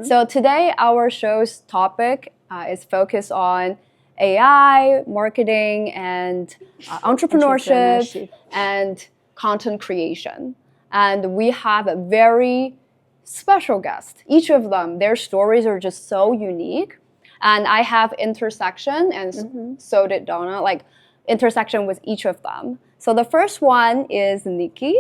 So today our show's topic is focused on AI, marketing, and entrepreneurship and content creation. And we have a very special guest. Each of them, their stories are just so unique. And I have intersection, and so did Donna, like intersection with each of them. So the first one is Nikki.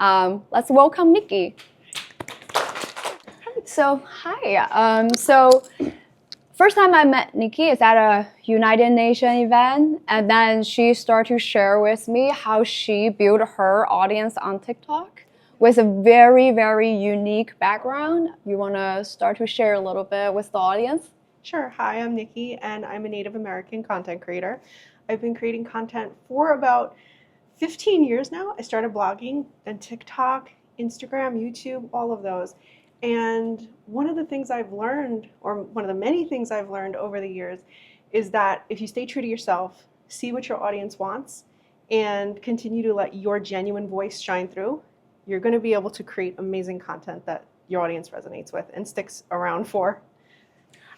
Let's welcome Nikki. So hi. So first time I met Nikki is at a United Nations event, and then she started to share with me how she built her audience on TikTok with a very, very unique background. You want to start to share a little bit with the audience? Sure. Hi, I'm Nikki, and I'm a Native American content creator. I've been creating content for about 15 years now. I started blogging, then TikTok, Instagram, YouTube, all of those. And one of the things I've learned, or one of the many things I've learned over the years, is that if you stay true to yourself, see what your audience wants, and continue to let your genuine voice shine through, you're going to be able to create amazing content that your audience resonates with and sticks around for.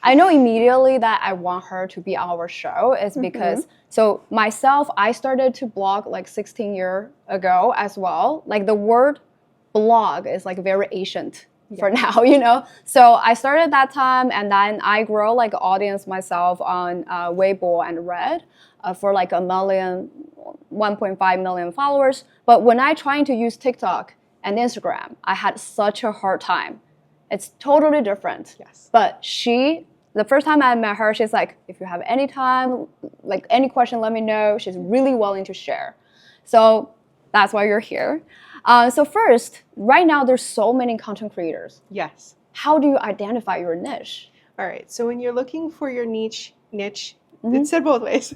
I know immediately that I want her to be on our show is because, so myself, I started to blog like 16 years ago as well. Like the word blog is like very ancient for now, you know? So I started that time, and then I grow like audience myself on Weibo and Red for like 1.5 million followers. But when I trying to use TikTok and Instagram, I had such a hard time. It's totally different. Yes. But the first time I met her, she's like, if you have any time, like any question, let me know. She's really willing to share. So that's why you're here. So first, right now, there's so many content creators. Yes. How do you identify your niche? All right. So when you're looking for your niche, it's said both ways.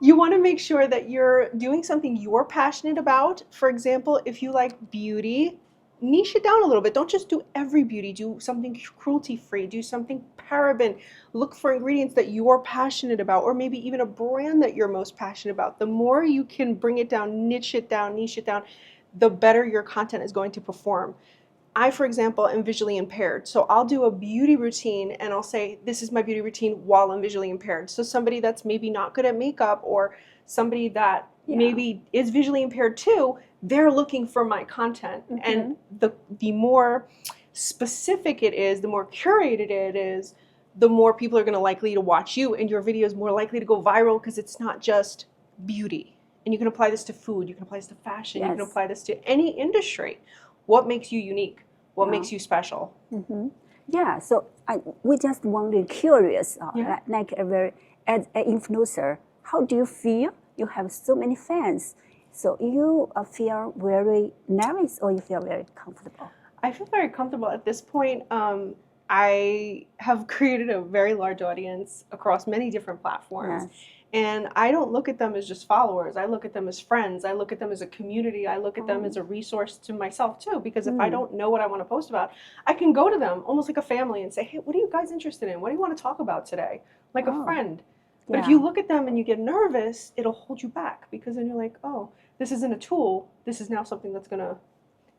You want to make sure that you're doing something you're passionate about. For example, if you like beauty, niche it down a little bit. Don't just do every beauty. Do something cruelty-free. Do something paraben. Look for ingredients that you're passionate about, or maybe even a brand that you're most passionate about. The more you can bring it down, niche it down, the better your content is going to perform. I, for example, am visually impaired. So I'll do a beauty routine and I'll say, this is my beauty routine while I'm visually impaired. So somebody that's maybe not good at makeup, or somebody that maybe is visually impaired too, they're looking for my content. And the more specific it is, the more curated it is, the more people are going to likely to watch you, and your video is more likely to go viral because it's not just beauty. And you can apply this to food, you can apply this to fashion, you can apply this to any industry. What makes you unique? What makes you special? Yeah, so we just wondering, curious, like as an influencer, how do you feel? You have so many fans. So you feel very nervous, or you feel very comfortable? I feel very comfortable at this point. I have created a very large audience across many different platforms. Yes. And I don't look at them as just followers. I look at them as friends. I look at them as a community. I look at them as a resource to myself too, because if I don't know what I want to post about, I can go to them almost like a family and say, hey, what are you guys interested in? What do you want to talk about today? Like a friend. But if you look at them and you get nervous, it'll hold you back, because then you're like, oh, this isn't a tool. This is now something that's going to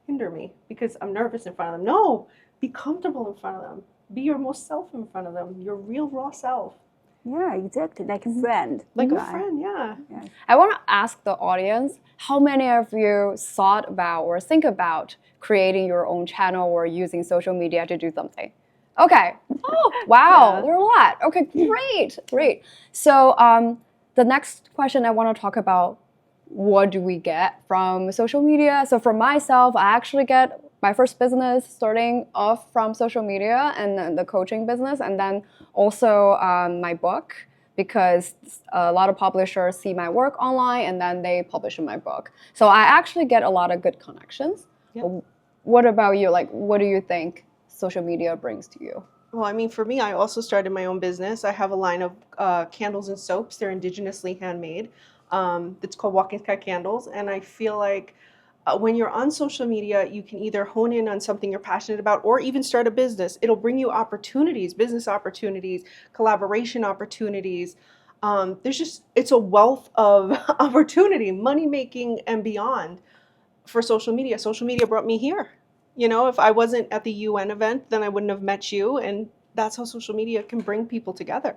hinder me because I'm nervous in front of them. No, be comfortable in front of them. Be your most self in front of them, your real raw self. Yeah, exactly, like a friend. Like a friend, yeah. I want to ask the audience, how many of you thought about or think about creating your own channel or using social media to do something? Okay. Oh, wow, there are a lot. Okay, great. So the next question I want to talk about, what do we get from social media? So for myself, I actually get my first business starting off from social media, and then the coaching business, and then also my book, because a lot of publishers see my work online and then they publish in my book. So I actually get a lot of good connections. Yep. What about you? Like, what do you think social media brings to you? Well, I mean, for me, I also started my own business. I have a line of candles and soaps. They're indigenously handmade. It's called Walking Sky Candles. And I feel like when you're on social media, you can either hone in on something you're passionate about or even start a business. It'll bring you opportunities, business opportunities, collaboration opportunities. It's a wealth of opportunity, money making and beyond for social media. Social media brought me here. You know, if I wasn't at the UN event, then I wouldn't have met you. And that's how social media can bring people together.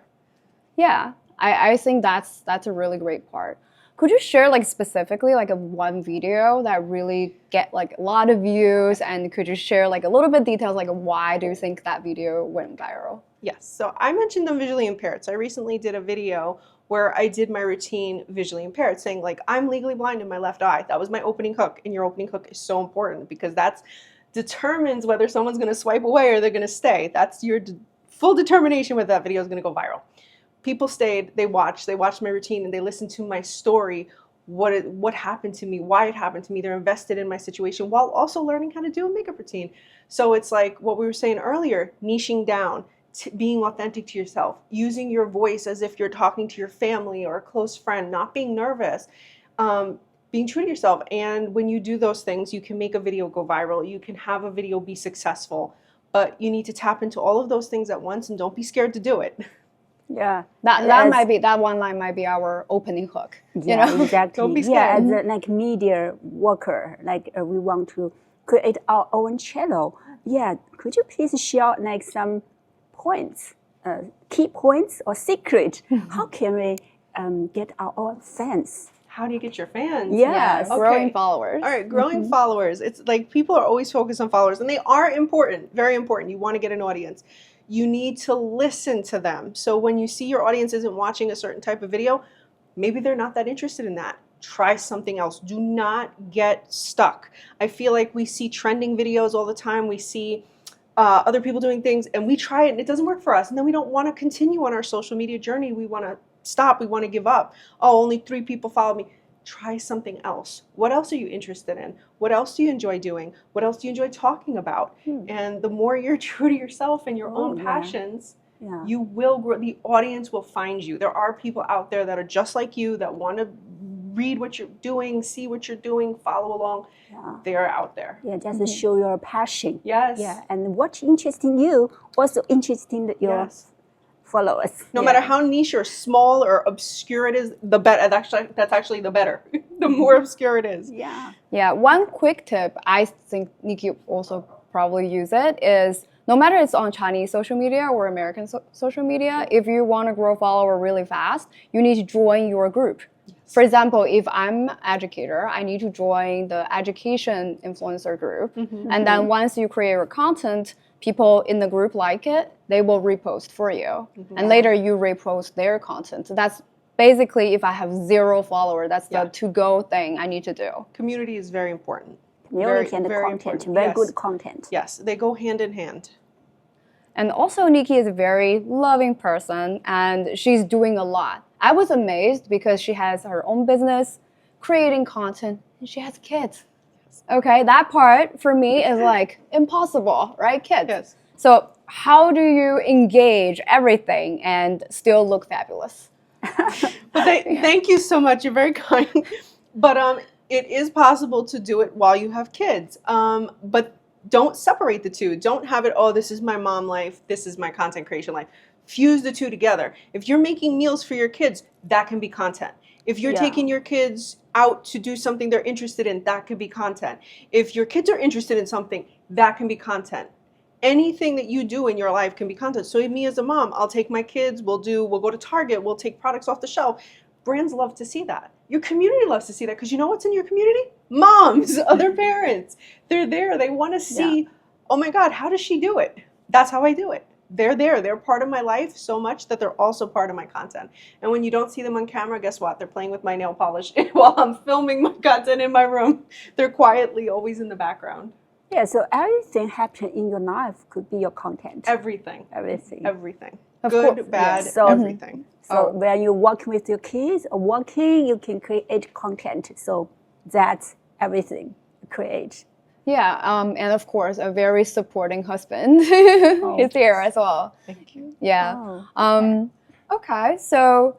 Yeah, I think that's a really great part. Could you share like specifically like a one video that really get like a lot of views, and could you share like a little bit details like why do you think that video went viral? Yes, so I mentioned I'm visually impaired. So I recently did a video where I did my routine visually impaired, saying like, I'm legally blind in my left eye. That was my opening hook, and your opening hook is so important because that's determines whether someone's gonna swipe away or they're gonna stay. That's your full determination whether that video is gonna go viral. People stayed, they watched my routine, and they listened to my story, what happened to me, why it happened to me. They're invested in my situation while also learning how to do a makeup routine. So it's like what we were saying earlier, niching down, being authentic to yourself, using your voice as if you're talking to your family or a close friend, not being nervous, being true to yourself. And when you do those things, you can make a video go viral, you can have a video be successful, but you need to tap into all of those things at once, and don't be scared to do it. Yeah, That one line might be our opening hook. Yeah, You know? exactly. Don't be Yeah, scared. as a like media worker, like we want to create our own channel. Yeah, could you please share like some points, key points or secret? How can we get our own fans? How do you get your fans? Yes. Growing Okay. followers. All right, growing followers. It's like people are always focused on followers, and they are important, very important. You want to get an audience. You need to listen to them. So when you see your audience isn't watching a certain type of video, maybe they're not that interested in that. Try something else. Do not get stuck. I feel like we see trending videos all the time. We see other people doing things, and we try it and it doesn't work for us. And then we don't want to continue on our social media journey. We want to stop. We want to give up. Oh, only 3 people follow me. Try something else. What else are you interested in? What else do you enjoy doing? What else do you enjoy talking about? And the more you're true to yourself and your own passions, you will grow. The audience will find you. There are people out there that are just like you that want to read what you're doing, see what you're doing, follow along. They are out there. Yeah, just show your passion. Yes. Yeah, and what interesting you also interesting your followers. No matter how niche or small or obscure it is, the better. That's actually the better. The more obscure it is. Yeah. Yeah, one quick tip, I think Nikki also probably use it, is no matter it's on Chinese social media or American social media, if you want to grow follower really fast, you need to join your group. For example, if I'm an educator, I need to join the education influencer group. And then once you create your content, people in the group like it, they will repost for you. And later you repost their content. So that's basically, if I have 0 followers, that's the to-go thing I need to do. Community is very important. Community and very content, important. very good content. Yes, they go hand in hand. And also, Nikki is a very loving person, and she's doing a lot. I was amazed because she has her own business, creating content, and she has kids. Okay, that part for me is like impossible, right? Kids. Yes. So how do you engage everything and still look fabulous? But thank you so much. You're very kind. But it is possible to do it while you have kids. But don't separate the two. Don't have it, oh, this is my mom life, this is my content creation life. Fuse the two together. If you're making meals for your kids, that can be content. If you're taking your kids out to do something they're interested in, that could be content. If your kids are interested in something, that can be content. Anything that you do in your life can be content. So me as a mom, I'll take my kids, we'll go to Target, we'll take products off the shelf. Brands love to see that. Your community loves to see that, because you know what's in your community? Moms, other parents. They're there. They want to see, oh my God, how does she do it? That's how I do it. They're there. They're part of my life so much that they're also part of my content. And when you don't see them on camera, guess what? They're playing with my nail polish while I'm filming my content in my room. They're quietly always in the background. Yeah, so everything happening in your life could be your content. Everything. Everything. Everything. Of Good, course, bad, yes. So- everything. So when you're working with your kids or working, you can create content. So that's everything create. Yeah, and of course, a very supporting husband is here as well. Thank you. Yeah. Oh, Okay, so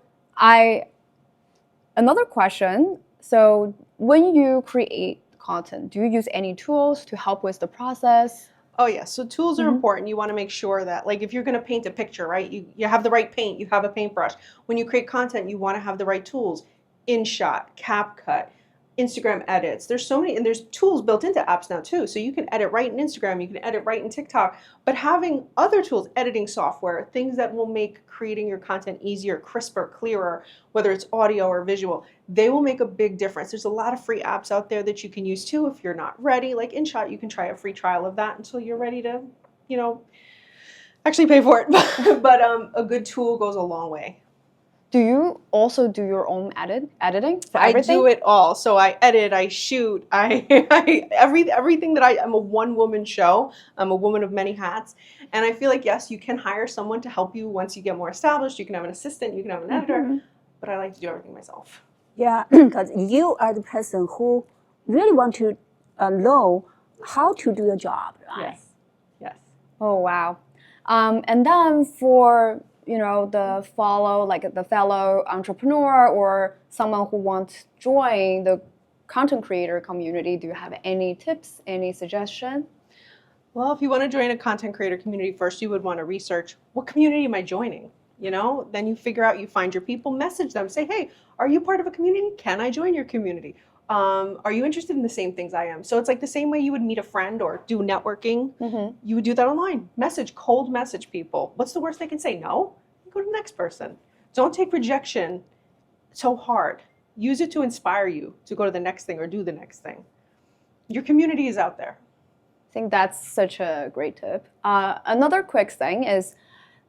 another question. So when you create content, do you use any tools to help with the process? Oh yeah, so tools are important. You want to make sure that, like, if you're going to paint a picture, right, you have the right paint, you have a paintbrush. When you create content, you want to have the right tools. InShot, CapCut, Instagram edits. There's so many, and there's tools built into apps now too. So you can edit right in Instagram, you can edit right in TikTok, but having other tools, editing software, things that will make creating your content easier, crisper, clearer, whether it's audio or visual, they will make a big difference. There's a lot of free apps out there that you can use too if you're not ready. Like InShot, you can try a free trial of that until you're ready to, you know, actually pay for it. But a good tool goes a long way. Do you also do your own editing for everything? I do it all. So I edit, I shoot, everything that I'm a one-woman show. I'm a woman of many hats. And I feel like, yes, you can hire someone to help you once you get more established. You can have an assistant, you can have an editor, but I like to do everything myself. Yeah, because you are the person who really want to know how to do your job, right? Yes. Yes. Oh, wow. And then for the fellow entrepreneur or someone who wants to join the content creator community, do you have any tips, any suggestion? Well, if you want to join a content creator community, first you would want to research, what community am I joining? Then you figure out, you find your people, message them, say, hey, are you part of a community? Can I join your community? Are you interested in the same things I am? So it's like the same way you would meet a friend or do networking. You would do that online. Cold message people. What's the worst they can say? No? Go to the next person. Don't take rejection so hard. Use it to inspire you to go to the next thing or do the next thing. Your community is out there. I think that's such a great tip. Another quick thing is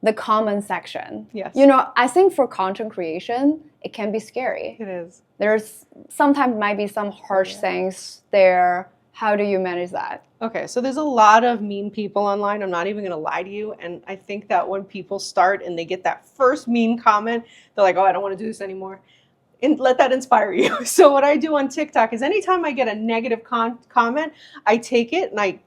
the comment section. Yes. I think for content creation, it can be scary. It is. There's sometimes might be some harsh things there. How do you manage that? Okay, so there's a lot of mean people online. I'm not even going to lie to you. And I think that when people start and they get that first mean comment, they're like, oh, I don't want to do this anymore. And let that inspire you. So what I do on TikTok is anytime I get a negative comment, I take it and I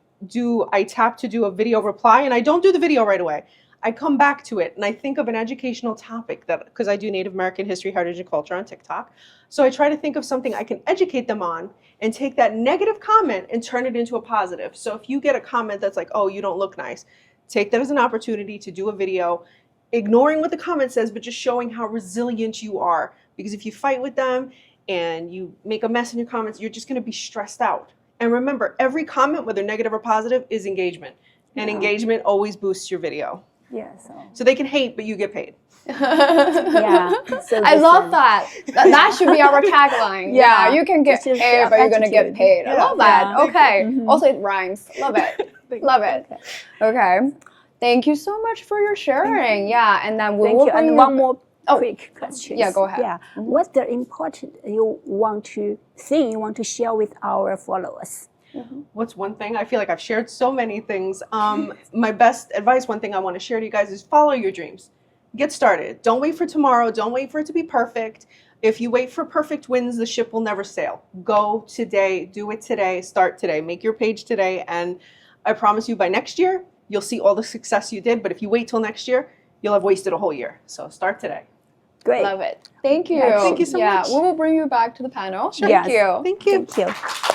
tap to do a video reply, and I don't do the video right away. I come back to it and I think of an educational topic because I do Native American history, heritage, and culture on TikTok. So I try to think of something I can educate them on and take that negative comment and turn it into a positive. So if you get a comment that's like, oh, you don't look nice, take that as an opportunity to do a video, ignoring what the comment says, but just showing how resilient you are. Because if you fight with them and you make a mess in your comments, you're just going to be stressed out. And remember, every comment, whether negative or positive, is engagement. And engagement always boosts your video. Yeah. So they can hate, but you get paid. Yeah. So I love that. That should be our tagline. Yeah, you can get paid, but you're going to get paid. I love that. Yeah. Okay. Also, it rhymes. Love it. Love it. Okay. Thank you so much for your sharing. Yeah, and then we will bring And one more quick question. Yeah, go ahead. Yeah. What's the important you want to share with our followers? What's one thing? I feel like I've shared so many things. My best advice, one thing I want to share to you guys is follow your dreams. Get started. Don't wait for tomorrow. Don't wait for it to be perfect. If you wait for perfect winds, the ship will never sail. Go today. Do it today. Start today. Make your page today. And I promise you by next year, you'll see all the success you did. But if you wait till next year, you'll have wasted a whole year. So start today. Great. Love it. Thank you. Thank you so much. Yeah, we will bring you back to the panel. Sure. Thank you. Thank you. Thank you.